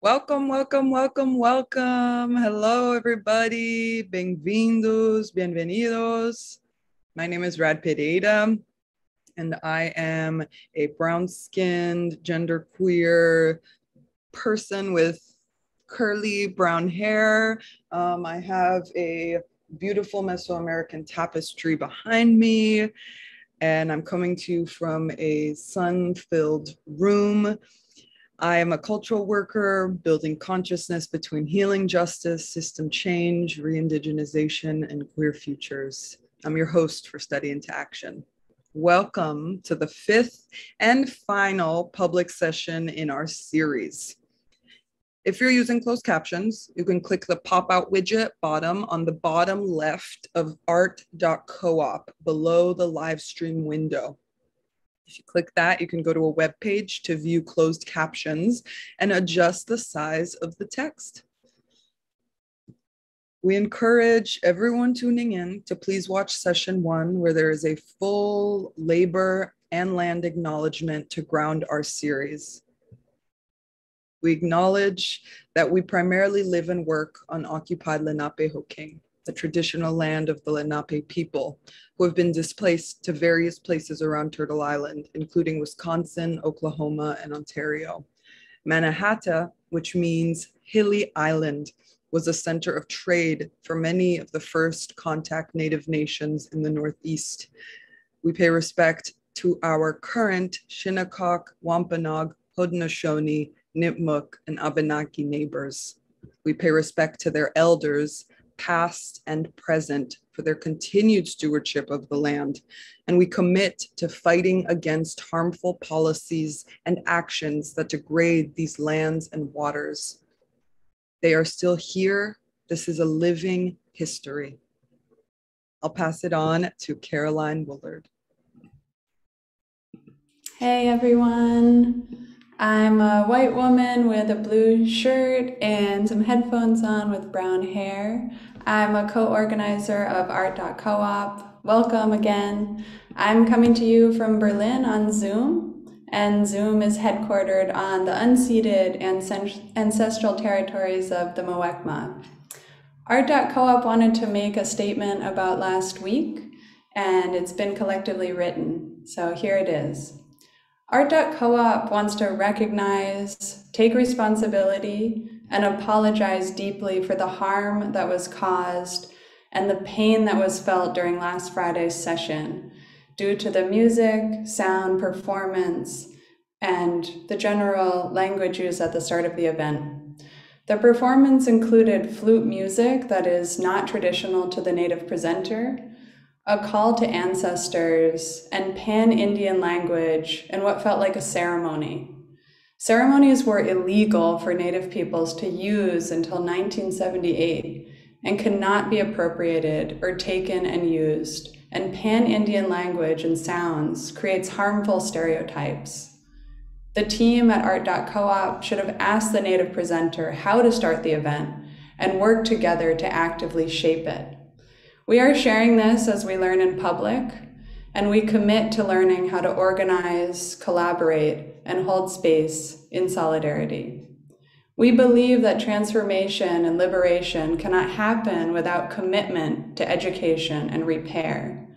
Welcome, welcome, welcome, welcome. Hello, everybody. Bem-vindos, bienvenidos. My name is Rad Pereira, and I am a brown-skinned, genderqueer person with curly brown hair. I have a beautiful Mesoamerican tapestry behind me, and I'm coming to you from a sun-filled room. I am a cultural worker building consciousness between healing, justice, system change, re-indigenization, and queer futures. I'm your host for Study into Action. Welcome to the fifth and final public session in our series. If you're using closed captions, you can click the pop-out widget on the bottom left of art.coop below the live stream window. If you click that, you can go to a web page to view closed captions and adjust the size of the text. We encourage everyone tuning in to please watch session 1, where there is a full labor and land acknowledgement to ground our series. We acknowledge that we primarily live and work on occupied Lenapehoking, the traditional land of the Lenape people, who have been displaced to various places around Turtle Island, including Wisconsin, Oklahoma, and Ontario. Mannahatta, which means hilly island, was a center of trade for many of the first contact Native nations in the Northeast. We pay respect to our current Shinnecock, Wampanoag, Haudenosaunee, Nipmuc, and Abenaki neighbors. We pay respect to their elders, past and present, for their continued stewardship of the land. And we commit to fighting against harmful policies and actions that degrade these lands and waters. They are still here. This is a living history. I'll pass it on to Caroline Woolard. Hey everyone. I'm a white woman with a blue shirt and some headphones on with brown hair. I'm a co-organizer of Art.coop. Welcome again. I'm coming to you from Berlin on Zoom, and Zoom is headquartered on the unceded ancestral territories of the Muwekma. Art.coop wanted to make a statement about last week, and it's been collectively written, so here it is. Art.coop wants to recognize, take responsibility, and apologize deeply for the harm that was caused and the pain that was felt during last Friday's session due to the music, sound, performance, and the general language used at the start of the event. The performance included flute music that is not traditional to the native presenter, a call to ancestors, and pan-Indian language in what felt like a ceremony. Ceremonies were illegal for Native peoples to use until 1978 and could not be appropriated or taken and used, and pan-Indian language and sounds creates harmful stereotypes. The team at Art.coop should have asked the Native presenter how to start the event and work together to actively shape it. We are sharing this as we learn in public, and we commit to learning how to organize, collaborate, and hold space in solidarity. We believe that transformation and liberation cannot happen without commitment to education and repair.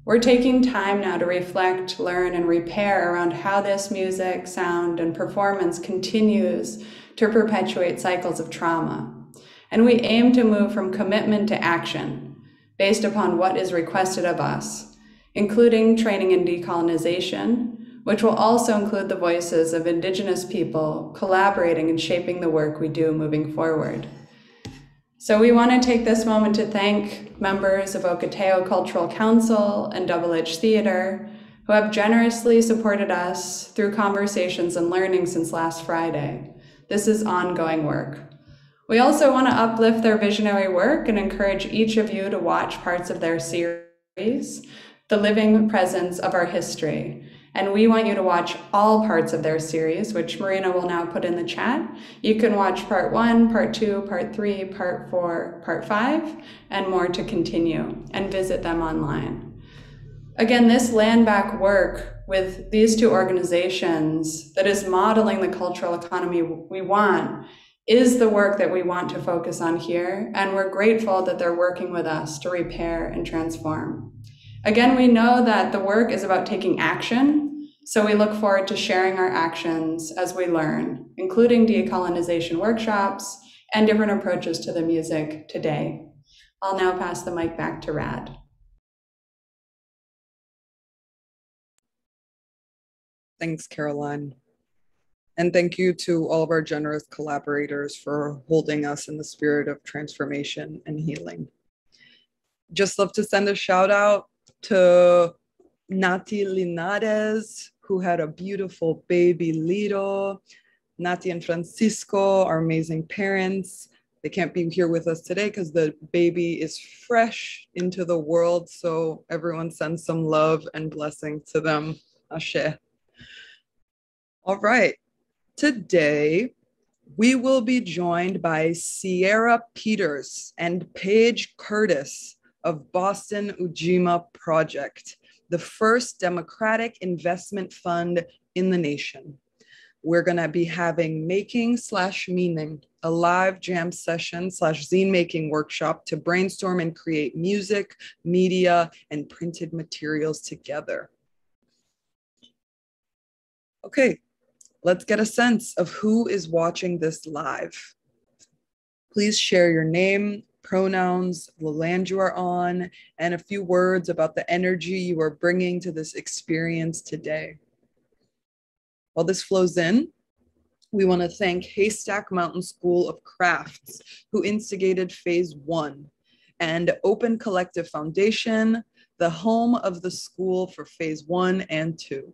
We're taking time now to reflect, learn, and repair around how this music, sound, and performance continues to perpetuate cycles of trauma. And we aim to move from commitment to action, based upon what is requested of us, including training in decolonization, which will also include the voices of Indigenous people collaborating and shaping the work we do moving forward. So we want to take this moment to thank members of Ocotillo Cultural Council and Double Edge Theater, who have generously supported us through conversations and learning since last Friday. This is ongoing work. We also want to uplift their visionary work and encourage each of you to watch parts of their series, The Living Presence of Our History. And we want you to watch all parts of their series, which Marina will now put in the chat. You can watch part 1, part 2, part 3, part 4, part 5, and more to continue, and visit them online. Again, this land back work with these two organizations that is modeling the cultural economy we want is the work that we want to focus on here, and we're grateful that they're working with us to repair and transform. Again, we know that the work is about taking action, so we look forward to sharing our actions as we learn, including decolonization workshops and different approaches to the music today. I'll now pass the mic back to Rad. Thanks, Caroline. And thank you to all of our generous collaborators for holding us in the spirit of transformation and healing. Just love to send a shout out to Nati Linares, who had a beautiful baby Lito, Nati and Francisco, our amazing parents. They can't be here with us today because the baby is fresh into the world. So everyone sends some love and blessing to them. Ashe. All right. Today, we will be joined by Sierra Peters and Paige Curtis of Boston Ujima Project, the first democratic investment fund in the nation. We're going to be having Making/Meaning, a live jam session / zine making workshop to brainstorm and create music, media, and printed materials together. Okay. Let's get a sense of who is watching this live. Please share your name, pronouns, the land you are on, and a few words about the energy you are bringing to this experience today. While this flows in, We want to thank Haystack Mountain School of Crafts, who instigated Phase 1, and Open Collective Foundation, the home of the school for Phase 1 and 2.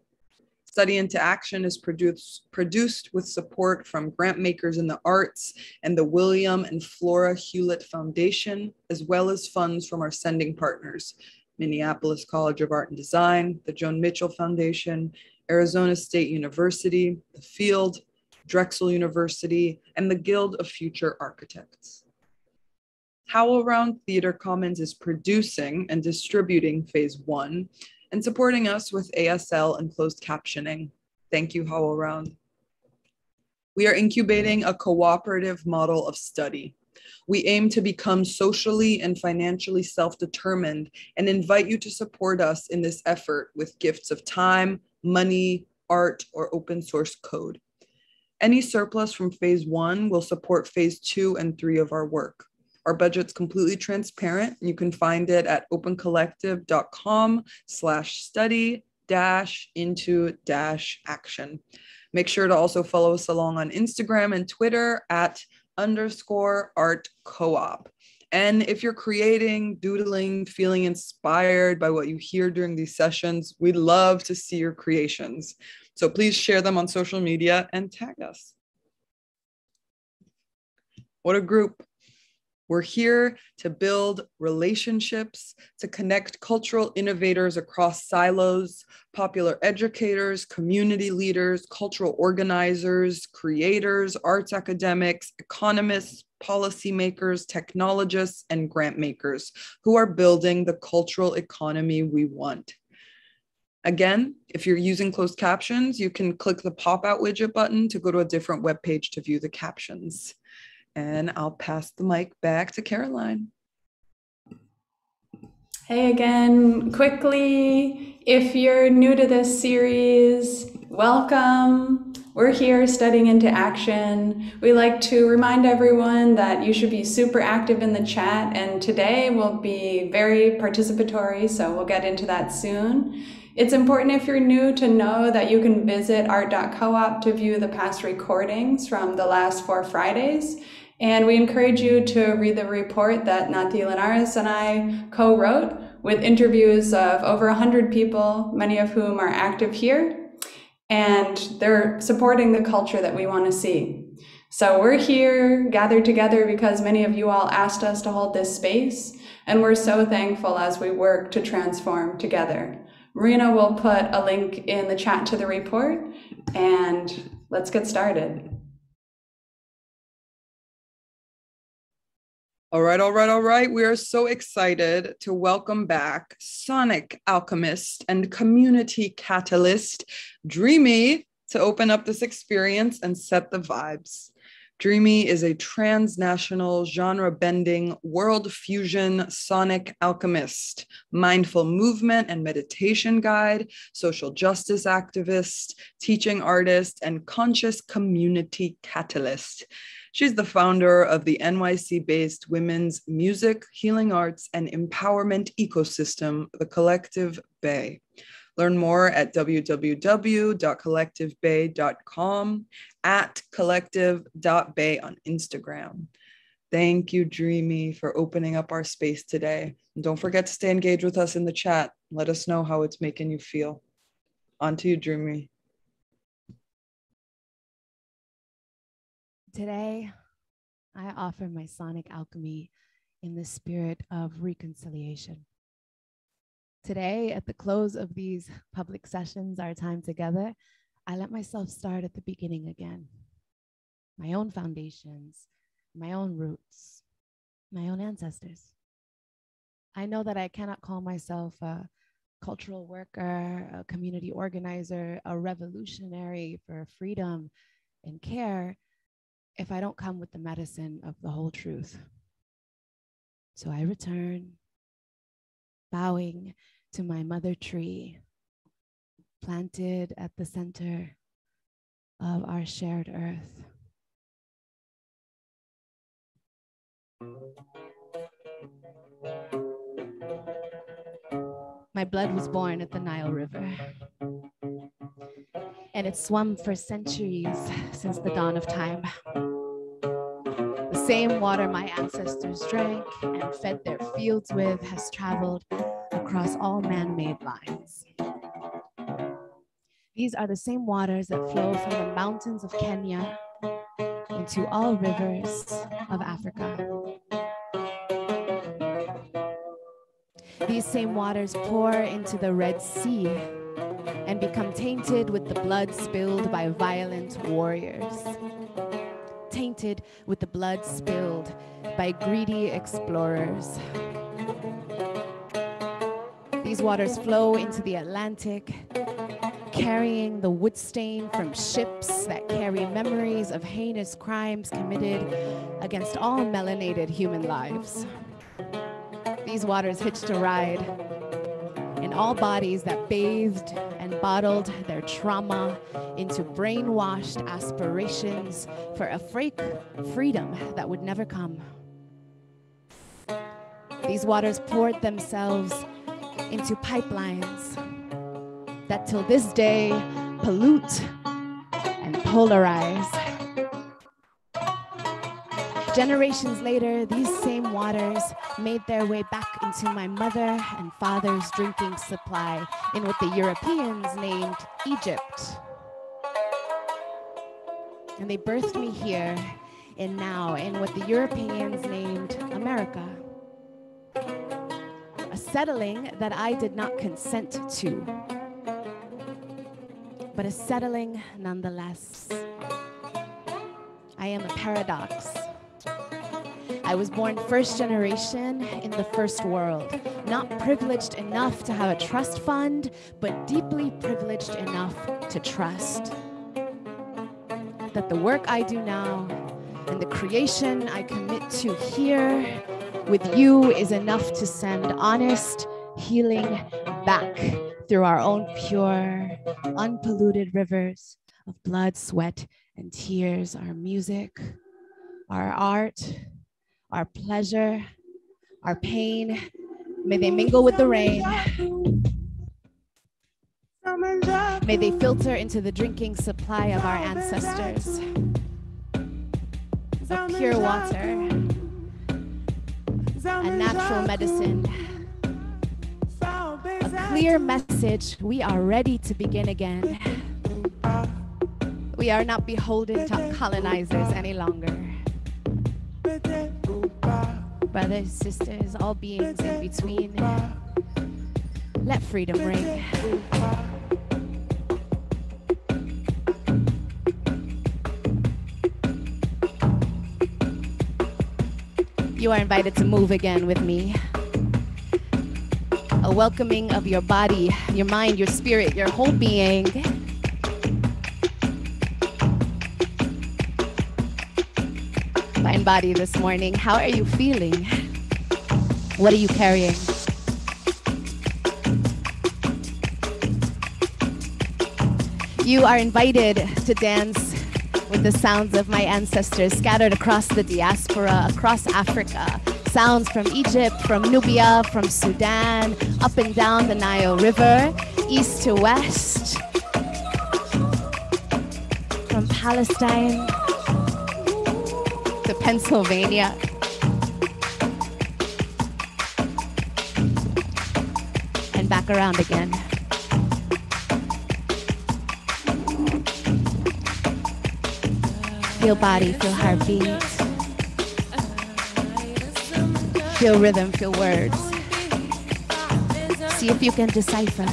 Study into Action is produced with support from grant makers in the arts and the William and Flora Hewlett Foundation, as well as funds from our sending partners, Minneapolis College of Art and Design, the Joan Mitchell Foundation, Arizona State University, the Field, Drexel University, and the Guild of Future Architects. HowlRound Theater Commons is producing and distributing Phase 1 and supporting us with ASL and closed captioning. Thank you, HowlRound. We are incubating a cooperative model of study. We aim to become socially and financially self-determined and invite you to support us in this effort with gifts of time, money, art, or open source code. Any surplus from Phase 1 will support Phase 2 and 3 of our work. Our budget's completely transparent. You can find it at opencollective.com/study-into-action. Make sure to also follow us along on Instagram and Twitter at _artcoop. And if you're creating, doodling, feeling inspired by what you hear during these sessions, we'd love to see your creations. So please share them on social media and tag us. What a group. We're here to build relationships, to connect cultural innovators across silos, popular educators, community leaders, cultural organizers, creators, arts academics, economists, policymakers, technologists, and grant makers who are building the cultural economy we want. Again, if you're using closed captions, you can click the pop-out widget button to go to a different webpage to view the captions. And I'll pass the mic back to Caroline. Hey again, quickly, if you're new to this series, welcome. We're here studying into action. We like to remind everyone that you should be super active in the chat, and today will be very participatory, so we'll get into that soon. It's important if you're new to know that you can visit art.coop to view the past recordings from the last 4 Fridays. And we encourage you to read the report that Nati Linares and I co-wrote with interviews of over 100 people, many of whom are active here, and they're supporting the culture that we want to see. So we're here gathered together because many of you all asked us to hold this space, and we're so thankful as we work to transform together. Marina will put a link in the chat to the report, and let's get started. All right. We are so excited to welcome back sonic alchemist and community catalyst, Dreamy, to open up this experience and set the vibes. Dreamy is a transnational, genre-bending, world fusion sonic alchemist, mindful movement and meditation guide, social justice activist, teaching artist, and conscious community catalyst. She's the founder of the NYC-based women's music, healing arts, and empowerment ecosystem, The Collective Bay. Learn more at www.collectivebay.com, at collective.bay on Instagram. Thank you, Dreamy, for opening up our space today. And don't forget to stay engaged with us in the chat. Let us know how it's making you feel. On to you, Dreamy. Today, I offer my sonic alchemy in the spirit of reconciliation. Today, at the close of these public sessions, our time together, I let myself start at the beginning again. My own foundations, my own roots, my own ancestors. I know that I cannot call myself a cultural worker, a community organizer, a revolutionary for freedom and care if I don't come with the medicine of the whole truth. So I return, bowing to my mother tree, planted at the center of our shared earth. My blood was born at the Nile River. and it swum for centuries since the dawn of time. The same water my ancestors drank and fed their fields with has traveled across all man-made lines. These are the same waters that flow from the mountains of Kenya into all rivers of Africa. These same waters pour into the Red Sea and become tainted with the blood spilled by violent warriors. Tainted with the blood spilled by greedy explorers. These waters flow into the Atlantic, carrying the wood stain from ships that carry memories of heinous crimes committed against all melanated human lives. These waters hitched a ride in all bodies that bathed and bottled their trauma into brainwashed aspirations for a fake freedom that would never come. These waters poured themselves into pipelines that till this day pollute and polarize. Generations later, these same waters made their way back into my mother and father's drinking supply in what the Europeans named Egypt. And they birthed me here and now in what the Europeans named America. A settling that I did not consent to, but a settling nonetheless. I am a paradox. I was born first generation in the first world, not privileged enough to have a trust fund, but deeply privileged enough to trust that the work I do now and the creation I commit to here with you is enough to send honest healing back through our own pure, unpolluted rivers of blood, sweat, and tears, our music, our art, our pleasure, our pain. May they mingle with the rain. May they filter into the drinking supply of our ancestors. Of pure water, a natural medicine, a clear message. We are ready to begin again. We are not beholden to colonizers any longer. Brothers, sisters, all beings in between, let freedom ring. You are invited to move again with me. A welcoming of your body, your mind, your spirit, your whole being. Mind body this morning, how are you feeling? What are you carrying? You are invited to dance with the sounds of my ancestors scattered across the diaspora, across Africa. Sounds from Egypt, from Nubia, from Sudan, up and down the Nile River, east to west, from Palestine to Pennsylvania. And back around again. Feel body, feel heartbeat. Feel rhythm, feel words. See if you can decipher.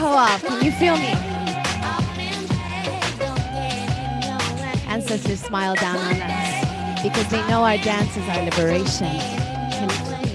Co-op, can you feel me? Ancestors smile down on us because they know our dance is our liberation. Can you feel me?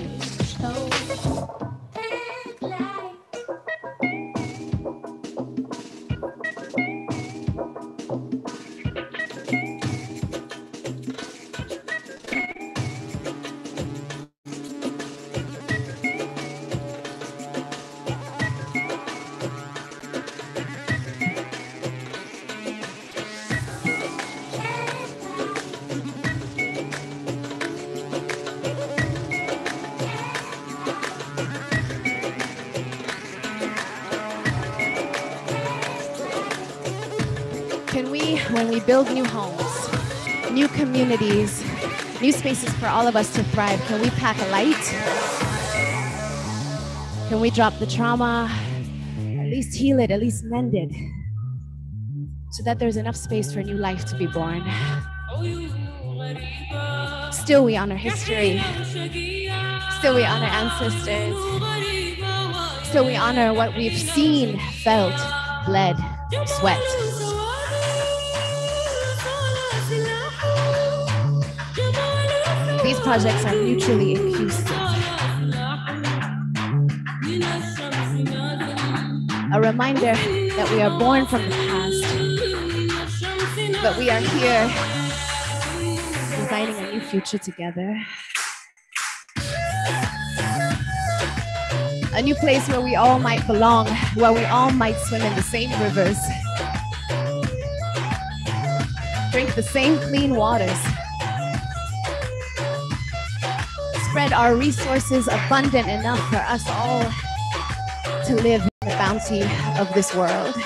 When we build new homes, new communities, new spaces for all of us to thrive, can we pack a light? Can we drop the trauma, at least heal it, at least mend it, so that there's enough space for new life to be born? Still we honor history. Still we honor ancestors. Still we honor what we've seen, felt, bled, sweat. These projects are mutually inclusive. A reminder that we are born from the past, but we are here designing a new future together. A new place where we all might belong, where we all might swim in the same rivers, drink the same clean waters, spread our resources abundant enough for us all to live in the bounty of this world.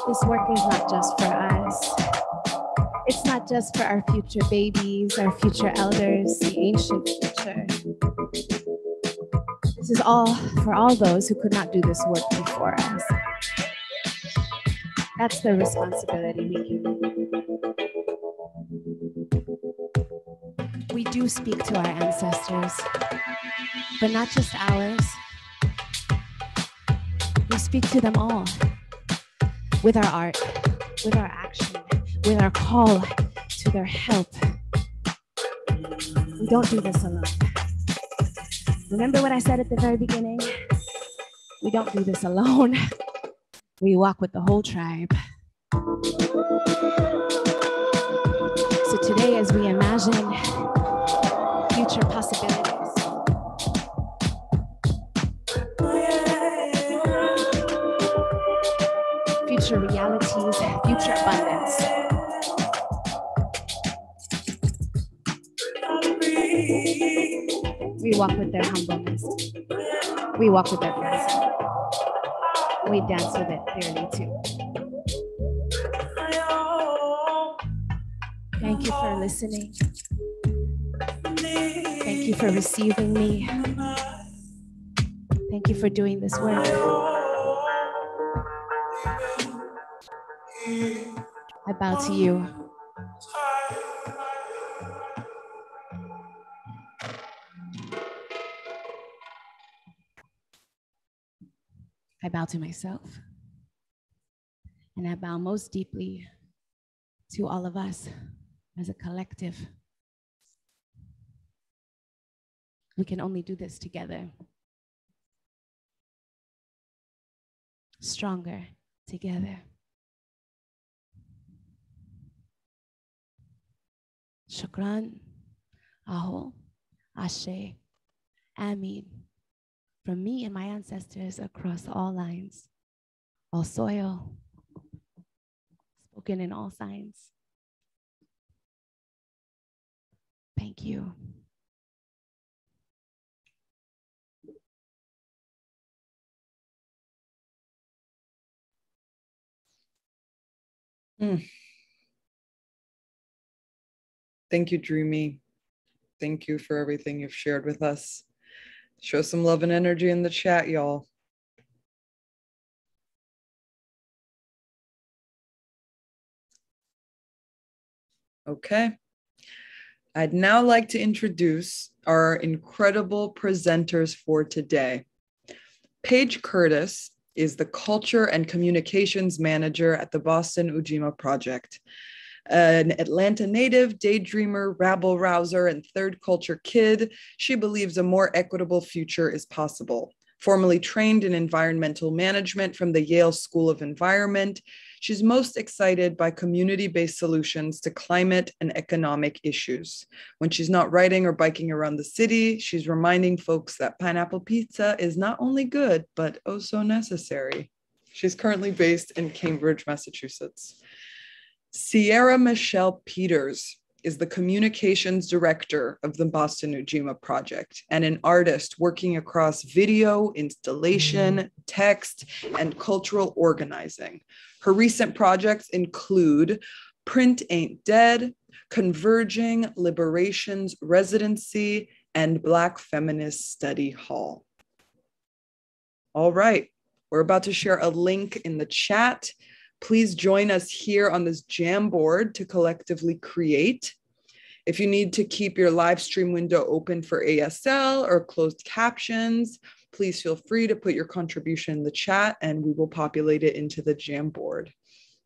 This work is not just for us. It's not just for our future babies, our future elders, the ancient future. This is all for all those who could not do this work before us. That's the responsibility we carry. We do speak to our ancestors, but not just ours. We speak to them all. With our art, with our action, with our call to their help. We don't do this alone. Remember what I said at the very beginning? We don't do this alone. We walk with the whole tribe. So today, as we imagine future possibilities, future realities, future abundance. We walk with their humbleness. We walk with their grace. We dance with it clearly too. Thank you for listening. Thank you for receiving me. Thank you for doing this work. I bow to you. I bow to myself. And I bow most deeply to all of us as a collective. We can only do this together. Stronger together. Shukran, Aho, Ashe, Amin, from me and my ancestors across all lines, all soil, spoken in all signs. Thank you. Thank you, Dreamy. Thank you for everything you've shared with us. Show some love and energy in the chat, y'all. Okay. I'd now like to introduce our incredible presenters for today. Paige Curtis is the Culture and Communications Manager at the Boston Ujima Project. An Atlanta native, daydreamer, rabble-rouser, and third culture kid, she believes a more equitable future is possible. Formerly trained in environmental management from the Yale School of Environment, she's most excited by community-based solutions to climate and economic issues. When she's not riding or biking around the city, she's reminding folks that pineapple pizza is not only good, but oh so necessary. She's currently based in Cambridge, Massachusetts. Sierra Michelle Peters is the communications director of the Boston Ujima Project and an artist working across video, installation, text, and cultural organizing. Her recent projects include Print Ain't Dead, Converging Liberations Residency, and Black Feminist Study Hall. All right, we're about to share a link in the chat. Please join us here on this Jamboard to collectively create. If you need to keep your live stream window open for ASL or closed captions, please feel free to put your contribution in the chat and we will populate it into the Jamboard.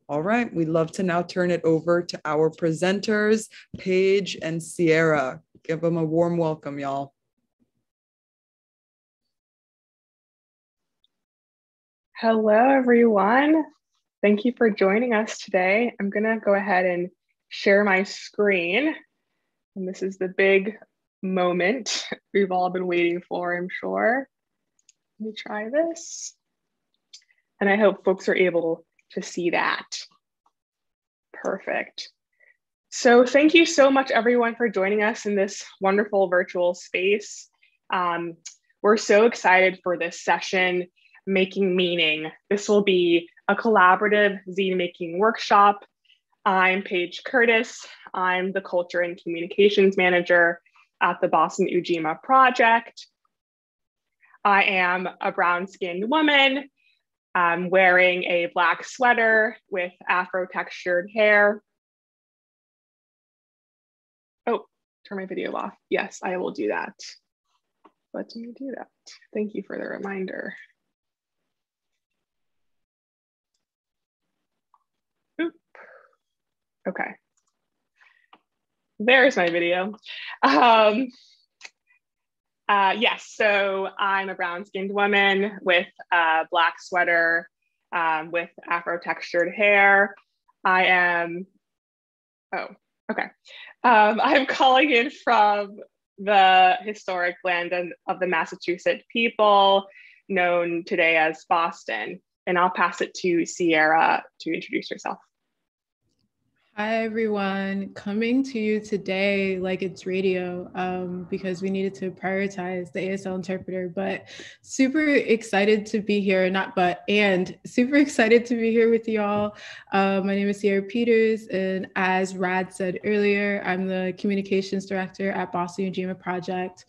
All right, we'd love to now turn it over to our presenters, Paige and Sierra. Give them a warm welcome, y'all. Hello, everyone. Thank you for joining us today. I'm gonna go ahead and share my screen. And this is the big moment we've all been waiting for, I'm sure. Let me try this. And I hope folks are able to see that. Perfect. So thank you so much, everyone, for joining us in this wonderful virtual space. We're so excited for this session, Making Meaning. This will be a collaborative zine making workshop. I'm Paige Curtis. I'm the Culture and Communications Manager at the Boston Ujima Project. I am a brown-skinned woman wearing a black sweater with Afro-textured hair. Oh, turn my video off. Yes, I will do that. Let me do that. Thank you for the reminder. Oop. Okay. There's my video. Yes, so I'm a brown-skinned woman with a black sweater with Afro-textured hair. I am, I'm calling in from the historic land of the Massachusetts people, known today as Boston. And I'll pass it to Sierra to introduce herself. Hi, everyone. Coming to you today like it's radio because we needed to prioritize the ASL interpreter, but super excited to be here, super excited to be here with y'all. My name is Sierra Peters, and as Rad said earlier, I'm the communications director at Boston Ujima Project.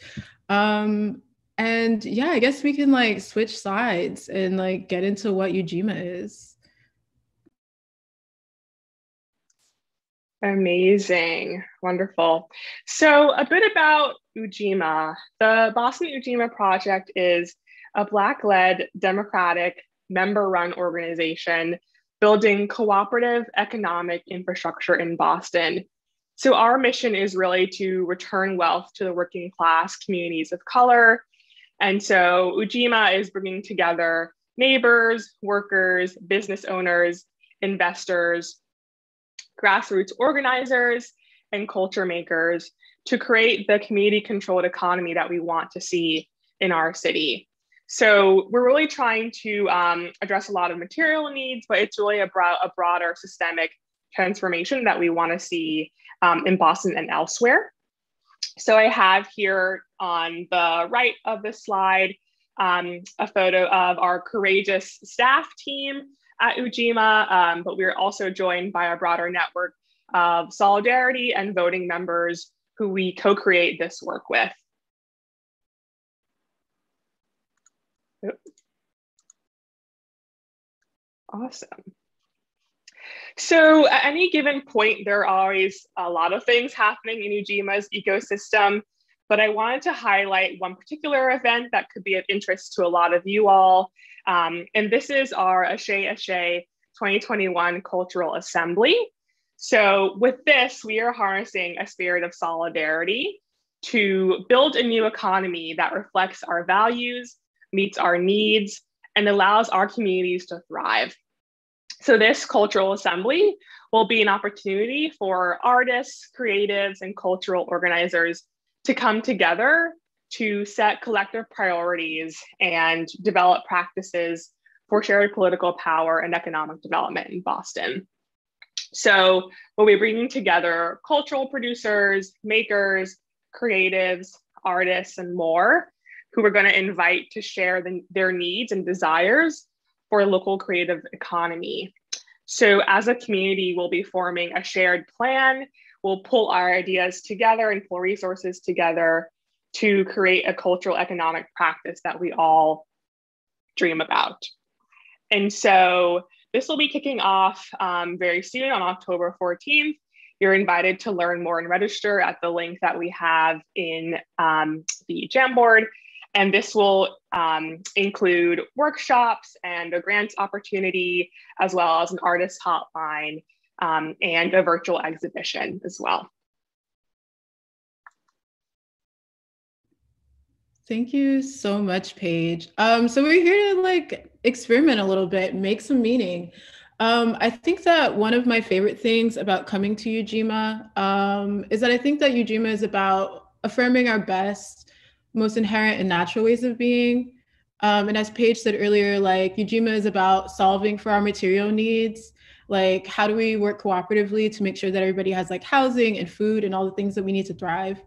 And yeah, I guess we can like switch sides and like get into what Ujima is. Amazing, wonderful. So a bit about Ujima. The Boston Ujima Project is a Black-led, democratic, member-run organization building cooperative economic infrastructure in Boston. So our mission is really to return wealth to the working class communities of color. And so Ujima is bringing together neighbors, workers, business owners, investors, grassroots organizers, and culture makers to create the community-controlled economy that we want to see in our city. So we're really trying to address a lot of material needs, but it's really a broader systemic transformation that we want to see in Boston and elsewhere. So I have here on the right of the slide a photo of our courageous staff team at Ujima, but we're also joined by a broader network of solidarity and voting members who we co-create this work with. Awesome. So at any given point, there are always a lot of things happening in Ujima's ecosystem, but I wanted to highlight one particular event that could be of interest to a lot of you all. And this is our Ashe Ashe 2021 Cultural Assembly. So with this, we are harnessing a spirit of solidarity to build a new economy that reflects our values, meets our needs, and allows our communities to thrive. So this cultural assembly will be an opportunity for artists, creatives, and cultural organizers to come together to set collective priorities and develop practices for shared political power and economic development in Boston. So we'll be bringing together cultural producers, makers, creatives, artists, and more, who we're going to invite to share their needs and desires for a local creative economy. So as a community, we'll be forming a shared plan. We'll pull our ideas together and pull resources together to create a cultural economic practice that we all dream about. And so this will be kicking off very soon on October 14th. You're invited to learn more and register at the link that we have in the Jamboard. And this will include workshops and a grants opportunity, as well as an artist hotline and a virtual exhibition as well. Thank you so much, Paige. So we're here to like experiment a little bit, make some meaning. I think that one of my favorite things about coming to Ujima is that I think that Ujima is about affirming our best, most inherent and natural ways of being. And as Paige said earlier, like Ujima is about solving for our material needs. Like, how do we work cooperatively to make sure that everybody has like housing and food and all the things that we need to thrive?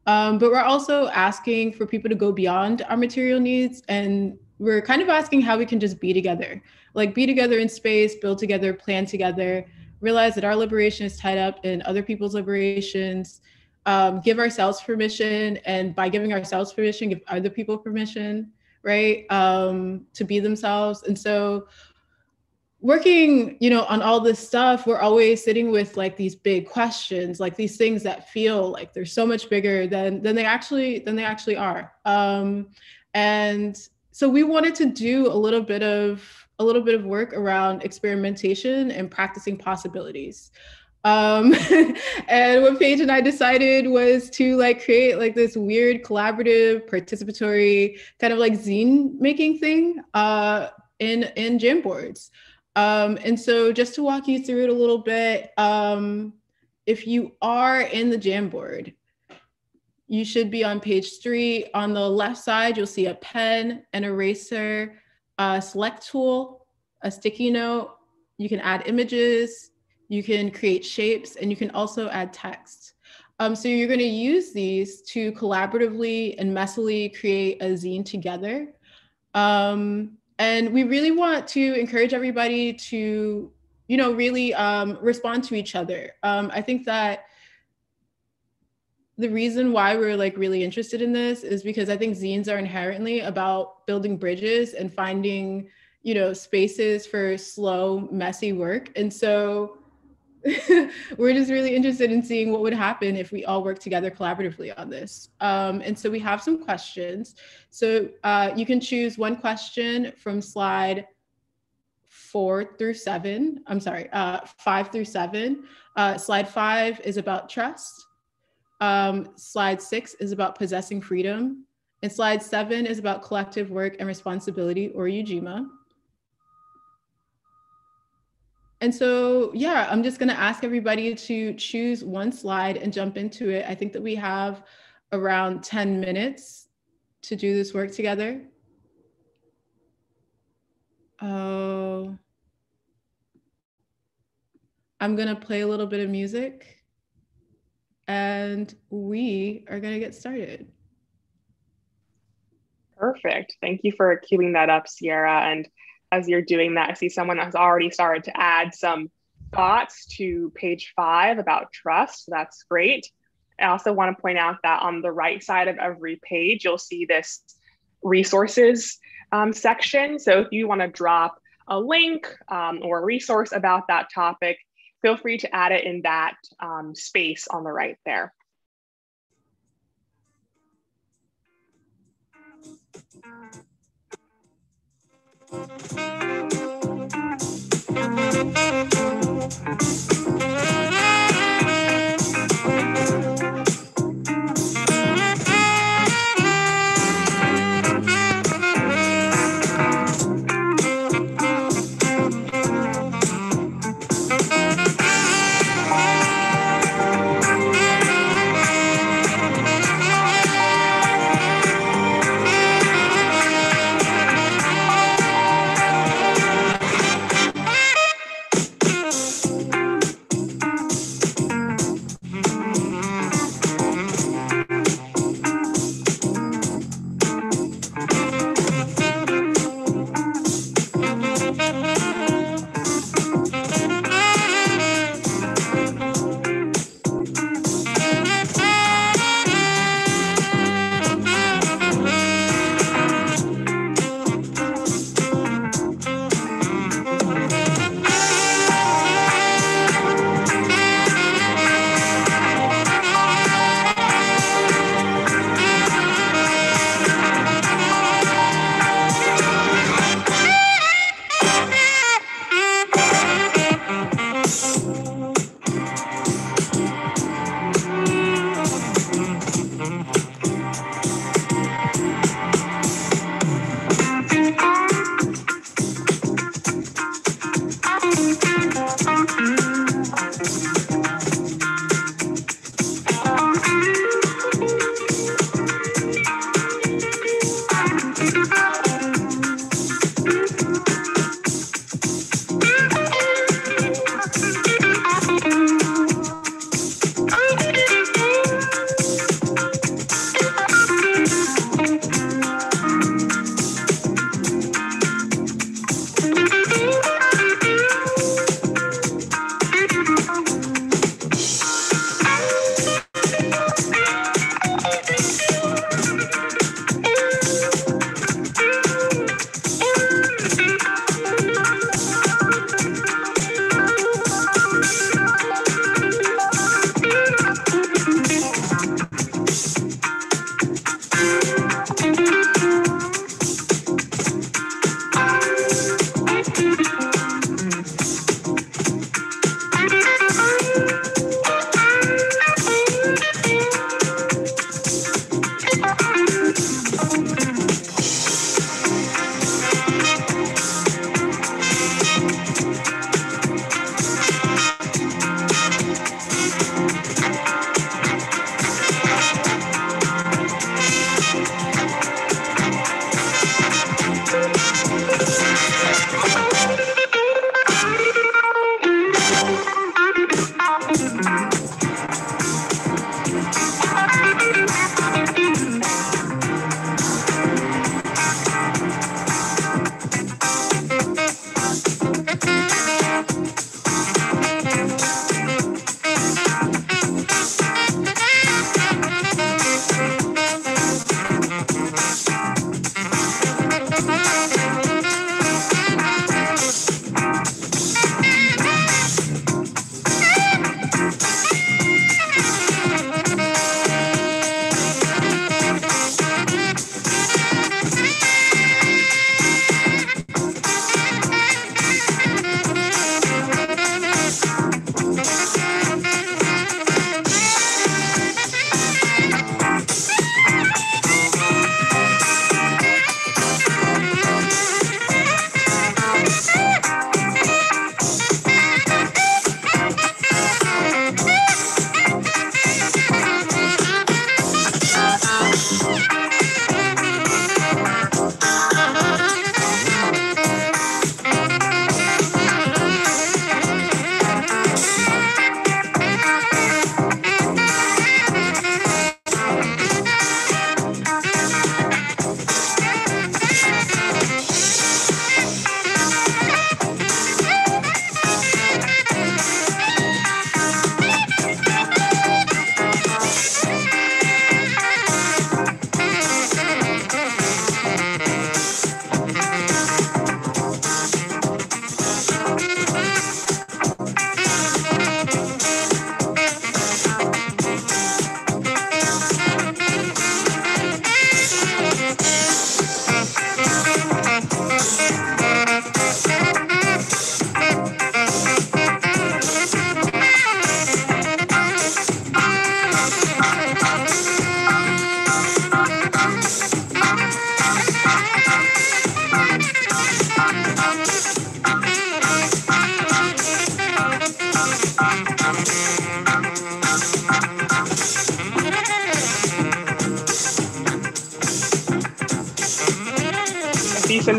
But we're also asking for people to go beyond our material needs. And we're kind of asking how we can just be together, like be together in space, build together, plan together, realize that our liberation is tied up in other people's liberations, give ourselves permission, and by giving ourselves permission, give other people permission, right, to be themselves. And so working, on all this stuff, we're always sitting with like these big questions, like these things that feel like they're so much bigger than they actually are. And so we wanted to do a little bit of work around experimentation and practicing possibilities. And what Paige and I decided was to like create like this weird collaborative participatory kind of like zine making thing in Jamboards. And so just to walk you through it a little bit, if you are in the Jamboard, you should be on page 3. On the left side, you'll see a pen, an eraser, a select tool, a sticky note. You can add images, you can create shapes, and you can also add text. So you're going to use these to collaboratively and messily create a zine together. And we really want to encourage everybody to, really respond to each other. I think that the reason why we're like really interested in this is because I think zines are inherently about building bridges and finding, spaces for slow, messy work. And so we're just really interested in seeing what would happen if we all work together collaboratively on this. And so we have some questions. So you can choose one question from slide 5 through 7. Slide 5 is about trust. Slide 6 is about possessing freedom. And slide 7 is about collective work and responsibility, or Ujima. And so, yeah, I'm just going to ask everybody to choose one slide and jump into it. I think that we have around 10 minutes to do this work together. Oh, I'm going to play a little bit of music and we are going to get started. Perfect. Thank you for queuing that up, Sierra. And as you're doing that, I see someone has already started to add some thoughts to page 5 about trust. So that's great. I also want to point out that on the right side of every page, you'll see this resources section. So if you want to drop a link or a resource about that topic, feel free to add it in that space on the right there.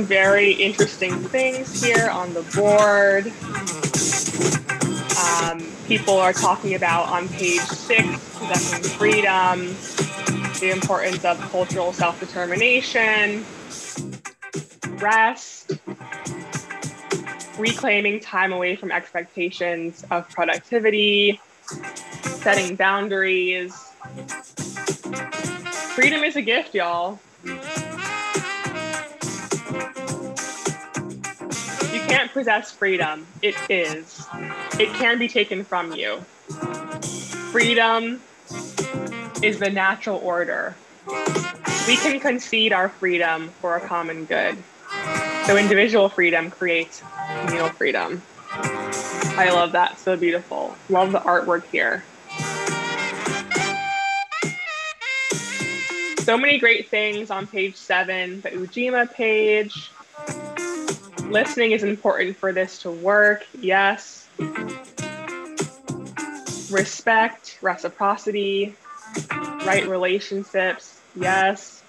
some very interesting things here on the board. People are talking about on page 6, possessing freedom, the importance of cultural self-determination, rest, reclaiming time away from expectations of productivity, setting boundaries. Freedom is a gift, y'all. You can't possess freedom. It is. It can be taken from you. Freedom is the natural order. We can concede our freedom for a common good. So individual freedom creates communal freedom. I love that. So beautiful. Love the artwork here. So many great things on page 7, the Ujima page. Listening is important for this to work. Yes. Respect, reciprocity, right relationships. Yes.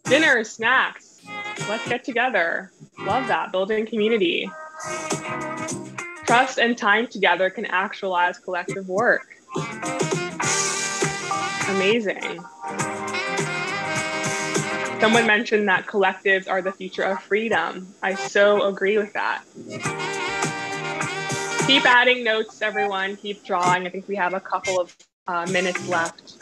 Dinner, snacks. Let's get together. Love that. Building community. Trust and time together can actualize collective work. Amazing. Someone mentioned that collectives are the future of freedom. I so agree with that. Keep adding notes, everyone. Keep drawing. I think we have a couple of minutes left.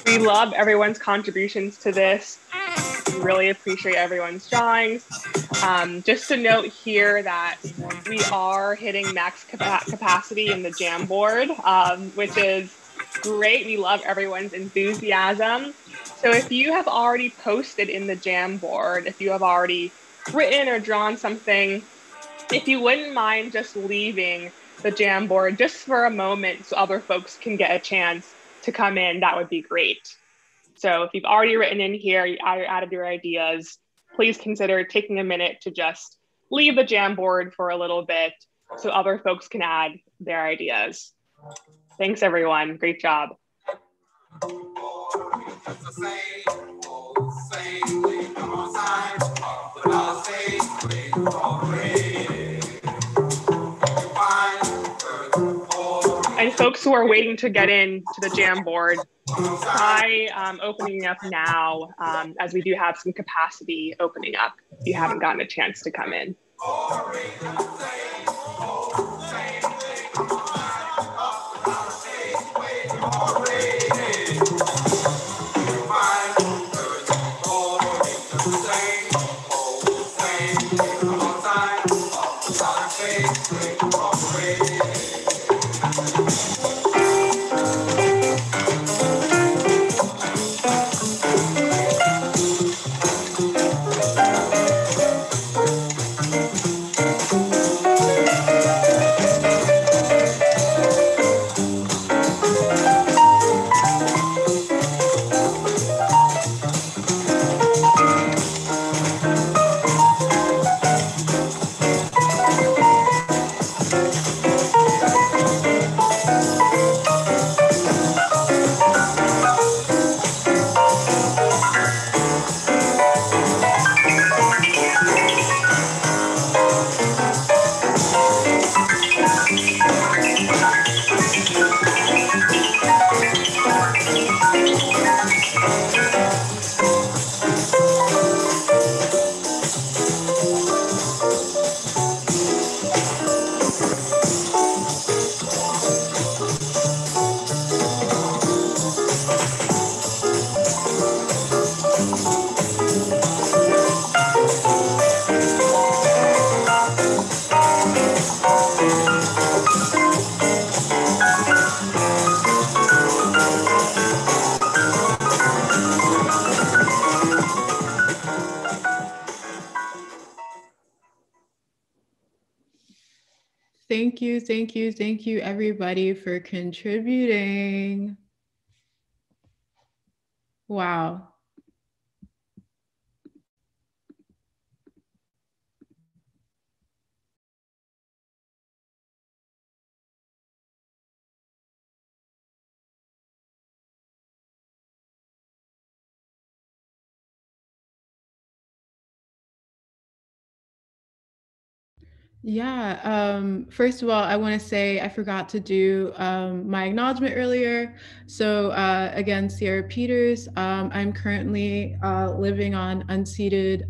We love everyone's contributions to this. We really appreciate everyone's drawings. Just to note here that we are hitting max capacity in the Jamboard, which is great. We love everyone's enthusiasm. So if you have already posted in the Jamboard, if you have already written or drawn something, if you wouldn't mind just leaving the Jamboard just for a moment so other folks can get a chance to come in, that would be great. So if you've already written in here, you added your ideas, please consider taking a minute to just leave the Jamboard for a little bit so other folks can add their ideas. Thanks, everyone. Great job. And folks who are waiting to get in to the Jamboard, try opening up now, as we do have some capacity opening up if you haven't gotten a chance to come in. Thank you, thank you, thank you, everybody, for contributing. Wow. Yeah, first of all, I want to say I forgot to do my acknowledgement earlier. So again, Sierra Peters, I'm currently living on unceded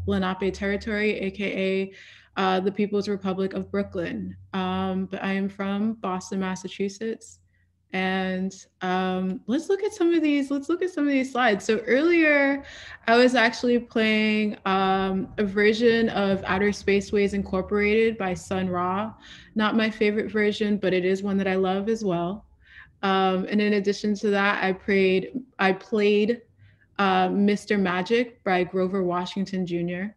Lenape territory, AKA the People's Republic of Brooklyn. But I am from Boston, Massachusetts. And let's look at some of these slides. So earlier I was actually playing a version of Outer Spaceways Incorporated by Sun Ra. Not my favorite version, but it is one that I love as well. And in addition to that, I played Mr. Magic by Grover Washington Jr.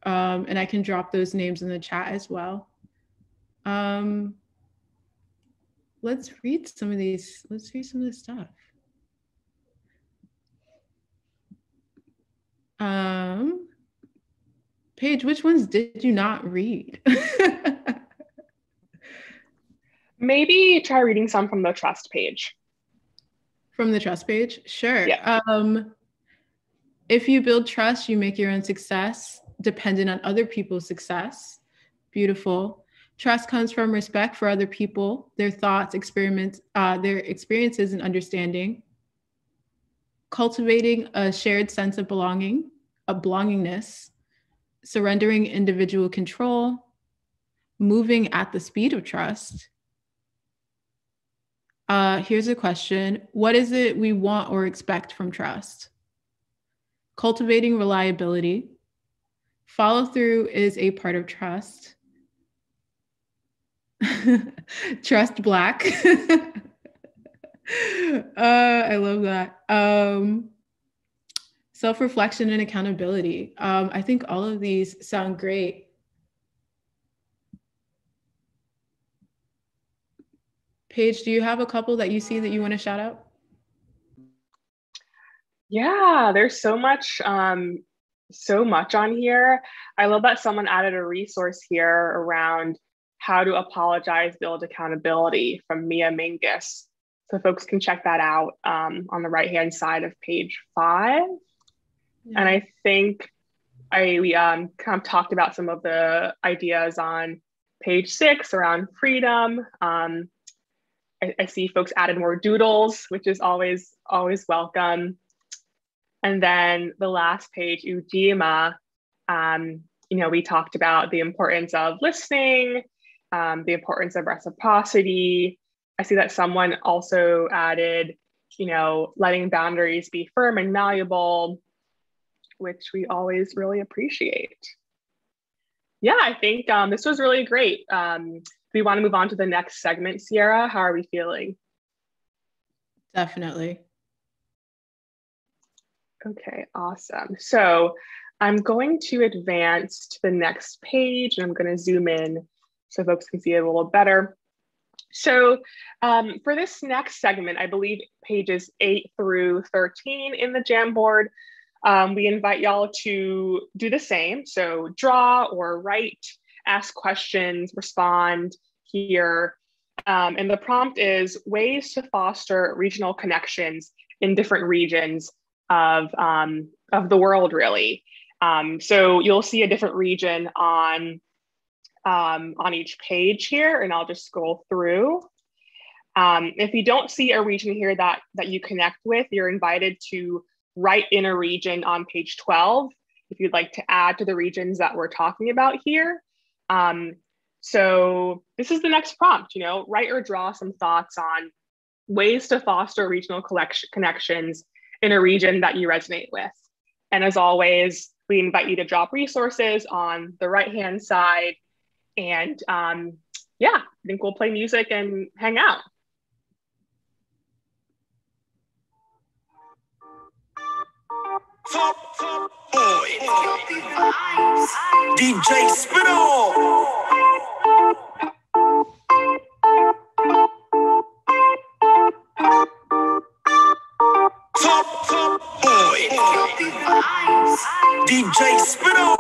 And I can drop those names in the chat as well. Let's read some of these. Let's read some of this stuff. Paige, which ones did you not read? Maybe try reading some from the trust page. From the trust page? Sure. Yeah. If you build trust, you make your own success dependent on other people's success. Beautiful. Trust comes from respect for other people, their thoughts, their experiences and understanding. Cultivating a shared sense of belongingness, surrendering individual control, moving at the speed of trust. Here's a question. What is it we want or expect from trust? Cultivating reliability. Follow through is a part of trust. Trust Black. I love that. Self-reflection and accountability. I think all of these sound great. Paige, do you have a couple that you see that you want to shout out? Yeah, there's so much on here. I love that someone added a resource here around how to apologize, build accountability from Mia Mingus. So folks can check that out on the right-hand side of page 5. Yeah. And I think we kind of talked about some of the ideas on page 6 around freedom. I see folks added more doodles, which is always welcome. And then the last page, Ujima, we talked about the importance of listening, the importance of reciprocity. I see that someone also added, letting boundaries be firm and malleable, which we always really appreciate. Yeah, I think this was really great. We want to move on to the next segment, Sierra. How are we feeling? Definitely. Okay, awesome. So I'm going to advance to the next page and I'm going to zoom in so folks can see it a little better. So for this next segment, I believe pages 8 through 13 in the Jamboard, we invite y'all to do the same. So draw or write, ask questions, respond here. And the prompt is ways to foster regional connections in different regions of the world, really. So you'll see a different region on each page here, and I'll just scroll through. If you don't see a region here that you connect with, you're invited to write in a region on page 12 if you'd like to add to the regions that we're talking about here. So this is the next prompt, write or draw some thoughts on ways to foster regional connections in a region that you resonate with. And as always, we invite you to drop resources on the right-hand side. And yeah, I think we'll play music and hang out. Top boy, DJ Spinall. DJ Spino.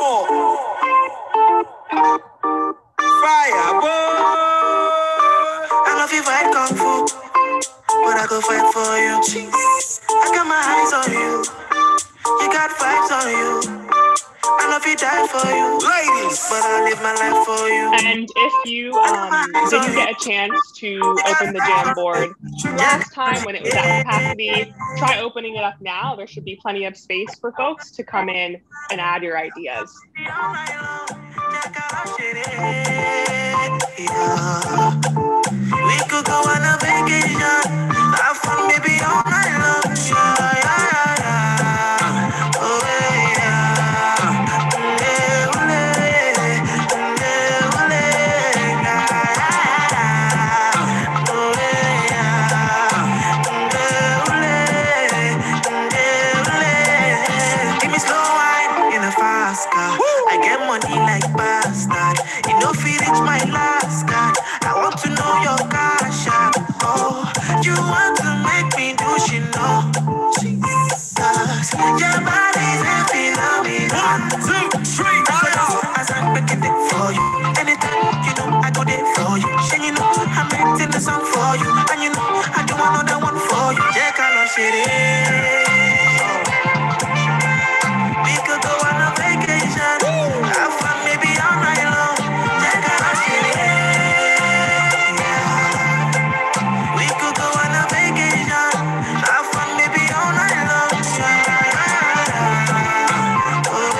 Fire, boy. I love you fight kung fu, but I go fight for you. I got my eyes on you. You got vibes on you. I love you, die for you, ladies, but I live my life for you. And if you didn't get a chance to open the Jamboard last time when it was at capacity, try opening it up now. There should be plenty of space for folks to come in and add your ideas. We could go on a vacation, have fun maybe all night long. Oh yeah. Give me slow wine in a fast car. I get money like bastard. You know, feel it's my last card. I want to know your cash app. Oh, you want to make me do shit, no? Jesus, your body's a phenomenon. 1, 2, 3, as I'm making it for you. Anytime, you know, I go there for you. And you know, I'm making the song for you. And you know, I do another one for you. Yeah, kind of shit. We could go on a vacation. Have fun maybe all night long. Yeah, kind of shit. We could go on a vacation. Have fun maybe all night long. Oh,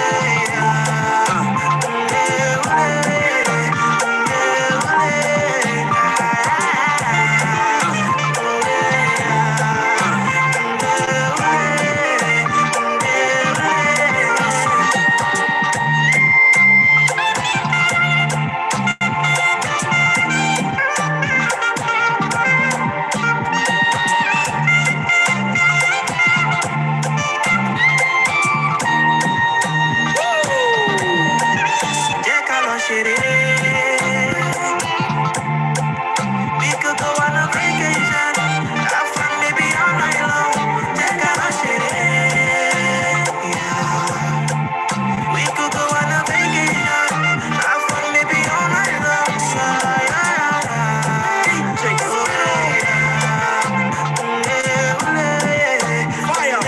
we could go on a vacation. Have fun maybe all night long. Take a shit. Yeah. We could go on a vacation. Have fun maybe all night long. Take it away. Fire,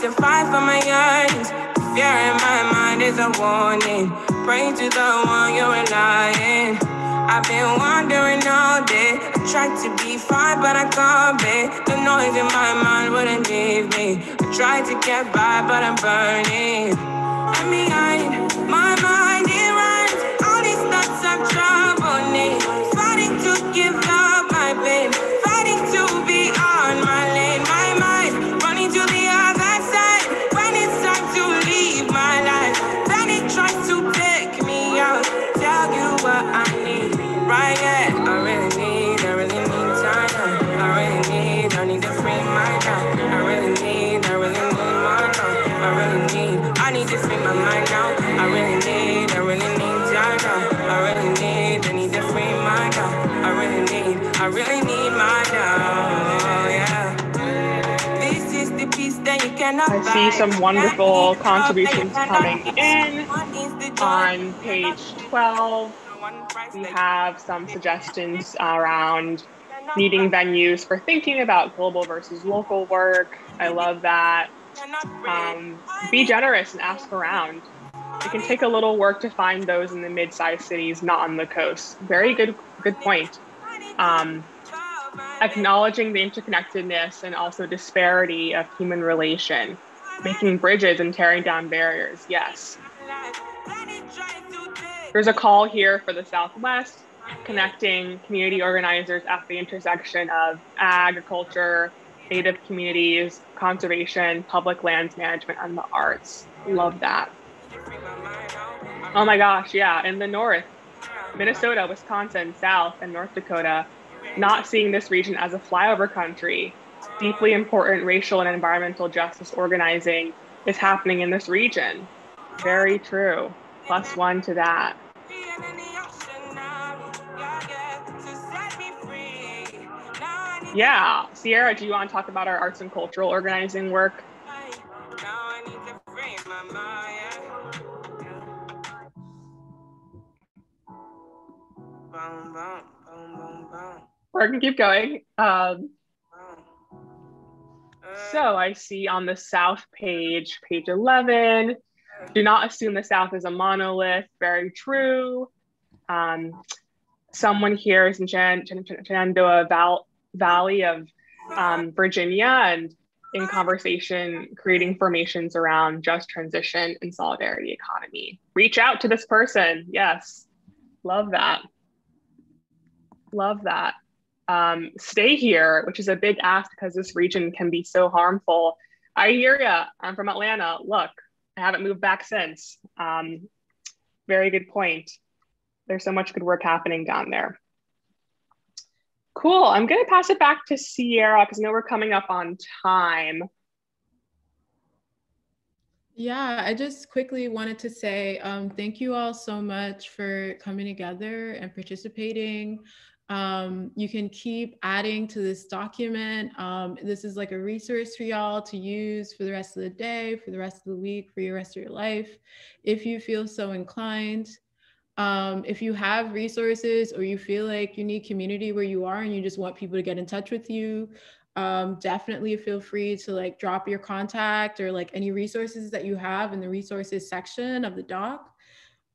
to fight for my yearnings. Fear in my mind is a warning. Pray to the one you're relying. I've been wandering all day. I tried to be fine, but I can't be. The noise in my mind wouldn't leave me. I tried to get by, but I'm burning. I'm behind my mind, it runs. All these thoughts of trouble me. Fighting to give up my pain. Fighting to be on my lane. My mind running to the other side. When it's time to leave my life, then it tries to take me out. Tell you what I need, right? Yeah, I really need time. I need to free my mind. I really need my mind. I need to free my mind now. I really need time now. I need to free my mind. I really need my now. Yeah. This is the piece that you cannot buy. I see some wonderful contributions coming in. On page 12, we have some suggestions around needing venues for thinking about global versus local work. I love that. Be generous and ask around. It can take a little work to find those in the mid-sized cities, not on the coast. Very good point. Acknowledging the interconnectedness and also disparity of human relation, making bridges and tearing down barriers. Yes, There's a call here for the Southwest, connecting community organizers at the intersection of agriculture, Native communities, conservation, public lands management, and the arts. Love that. Oh my gosh, yeah, in the north, Minnesota, Wisconsin, South, and North Dakota, not seeing this region as a flyover country. Deeply important racial and environmental justice organizing is happening in this region. Very true. +1 to that. Yeah, Sierra, do you want to talk about our arts and cultural organizing work? We're gonna keep going. So I see on the South page, page 11, do not assume the South is a monolith. Very true. Someone here is in Shenandoah Valley of Virginia, and in conversation, creating formations around just transition and solidarity economy. Reach out to this person. Yes, love that. Love that. Stay here, which is a big ask because this region can be so harmful. I hear ya. I'm from Atlanta. Look, I haven't moved back since. Very good point. There's so much good work happening down there. Cool. I'm going to pass it back to Sierra because I know we're coming up on time. Yeah, I just quickly wanted to say thank you all so much for coming together and participating. You can keep adding to this document. This is like a resource for y'all to use for the rest of the day, for the rest of the week, for the rest of your life, if you feel so inclined. If you have resources or you feel like you need community where you are and you just want people to get in touch with you, definitely feel free to like drop your contact or like any resources that you have in the resources section of the doc.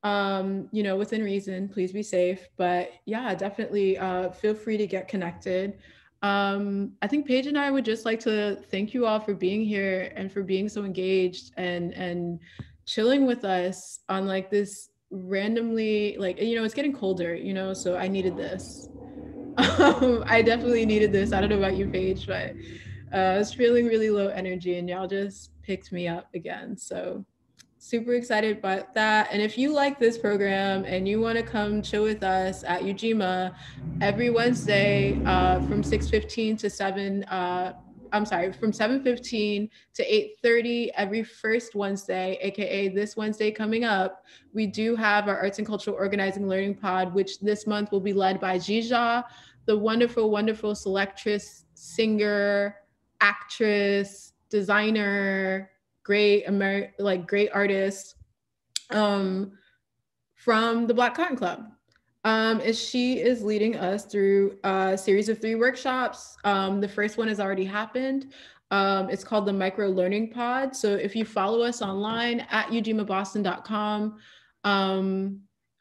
You know, within reason, please be safe. But yeah, definitely feel free to get connected. I think Paige and I would just like to thank you all for being here and for being so engaged and chilling with us on like this randomly, like, you know, it's getting colder, you know, so I needed this. I definitely needed this. I don't know about you, Paige, but I was feeling really low energy and y'all just picked me up again. So super excited about that. And if you like this program and you want to come chill with us at Ujima every Wednesday from 6:15 to 7, from 7:15 to 8:30 every first Wednesday, AKA this Wednesday coming up, we do have our Arts and Cultural Organizing Learning Pod, which this month will be led by Jija, the wonderful, wonderful selectress, singer, actress, designer, great artist from the Black Cotton Club. And she is leading us through a series of 3 workshops. The first one has already happened. It's called the Micro Learning Pod. So if you follow us online at ujimaboston.com,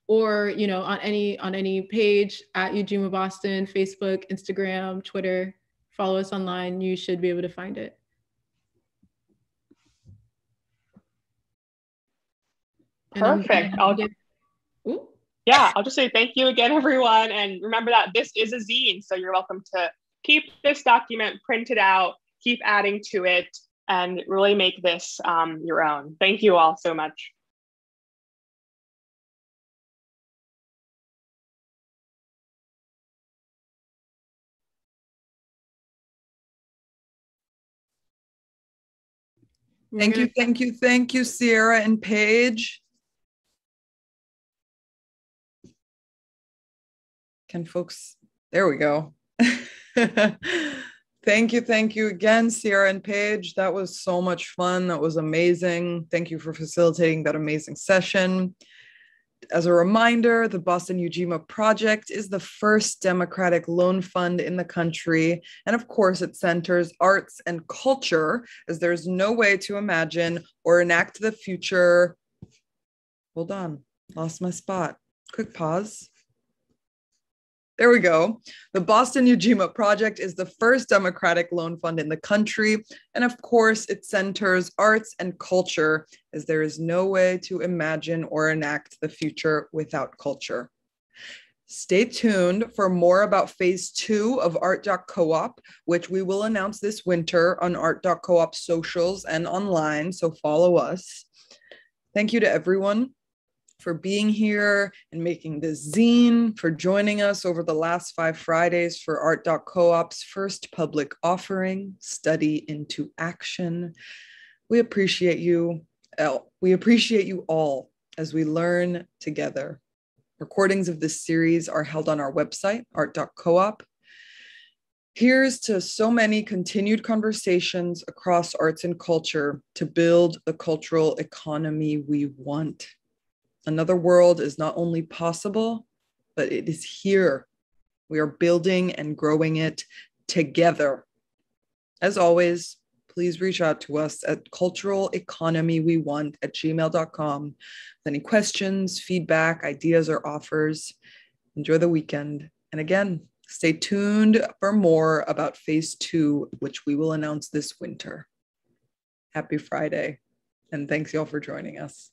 or you know, on any page at Ujima Boston, Facebook, Instagram, Twitter, follow us online, you should be able to find it. Perfect. I'll just say thank you again, everyone. And remember that this is a zine, so you're welcome to keep this document, print it out, keep adding to it, and really make this your own. Thank you all so much. Thank you, Sierra and Paige. Can folks, there we go. Thank you again, Sierra and Paige. That was so much fun. That was amazing. Thank you for facilitating that amazing session. As a reminder, the Boston Ujima Project is the first democratic loan fund in the country. And of course, it centers arts and culture, as there's no way to imagine or enact the future. Hold on, lost my spot. Quick pause. There we go. The Boston Ujima Project is the first democratic loan fund in the country. And of course, it centers arts and culture, as there is no way to imagine or enact the future without culture. Stay tuned for more about phase 2 of Art.coop, which we will announce this winter on Art.coop socials and online, so follow us. Thank you to everyone for being here and making this zine, for joining us over the last 5 Fridays for Art.coop's first public offering, Study into Action. We appreciate you. We appreciate you all as we learn together. Recordings of this series are held on our website, Art.coop. Here's to so many continued conversations across arts and culture to build the cultural economy we want. Another world is not only possible, but it is here. We are building and growing it together. As always, please reach out to us at culturaleconomyWeWant@gmail.com with any questions, feedback, ideas, or offers. Enjoy the weekend. And again, stay tuned for more about phase 2, which we will announce this winter. Happy Friday, and thanks y'all for joining us.